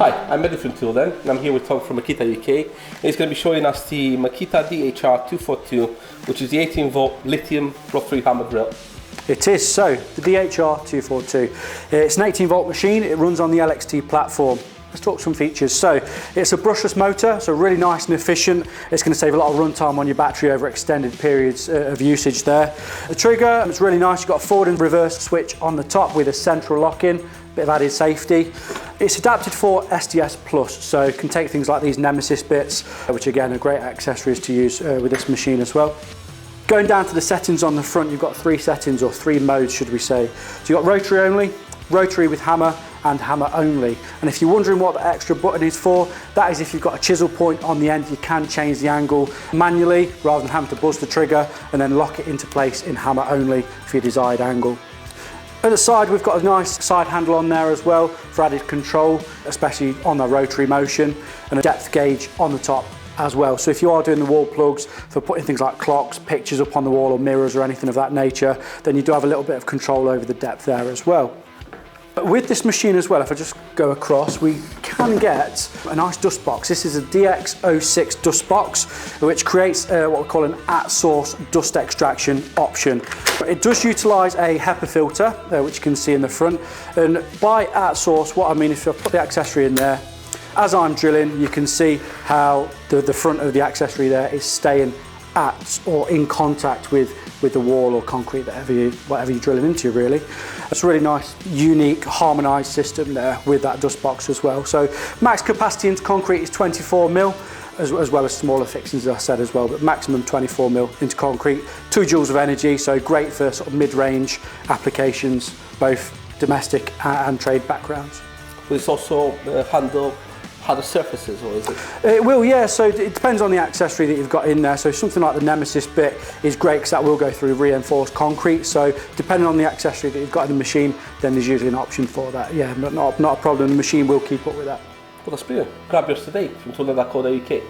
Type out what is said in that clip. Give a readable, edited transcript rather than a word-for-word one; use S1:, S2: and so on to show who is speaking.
S1: Hi, I'm Eddie from Toolden, and I'm here with Tom from Makita UK. And he's going to be showing us the Makita DHR242, which is the 18-volt lithium rotary hammer drill.
S2: It is, so the DHR242. It's an 18-volt machine, it runs on the LXT platform. Let's talk some features. So it's a brushless motor, so really nice and efficient. It's going to save a lot of runtime on your battery over extended periods of usage there. The trigger, it's really nice. You've got a forward and reverse switch on the top with a central lock-in, bit of added safety. It's adapted for SDS Plus, so it can take things like these Nemesis bits, which again are great accessories to use with this machine as well. Going down to the settings on the front, you've got three settings, or three modes should we say. So you've got rotary only, rotary with hammer, and hammer only. And if you're wondering what the extra button is for, that is if you've got a chisel point on the end, you can change the angle manually rather than having to buzz the trigger and then lock it into place in hammer only for your desired angle. At the side, we've got a nice side handle on there as well for added control, especially on the rotary motion, and a depth gauge on the top as well. So if you are doing the wall plugs for putting things like clocks, pictures up on the wall or mirrors or anything of that nature, then you do have a little bit of control over the depth there as well. But with this machine as well, if I just go across, we can get a nice dust box. This is a DX06 dust box, which creates what we call an at-source dust extraction option. It does utilise a HEPA filter, which you can see in the front. And by at-source, what I mean is if I put the accessory in there, as I'm drilling, you can see how the front of the accessory there is staying at or in contact with the wall or concrete, whatever you're drilling into really. It's a really nice, unique, harmonised system there with that dust box as well. So max capacity into concrete is 24 mil, as well as smaller fixings as I said as well, but maximum 24 mil into concrete. 2 joules of energy, so great for sort of mid-range applications, both domestic and trade backgrounds.
S1: Will this also handle harder surfaces, or is it?
S2: It will, yeah, so it depends on the accessory that you've got in there. So something like the Nemesis bit is great because that will go through reinforced concrete. So depending on the accessory that you've got in the machine, then there's usually an option for that. Yeah, not a problem, the machine will keep up with that.
S1: Well, that's brilliant. Grab yours today from Toolden.co.uk.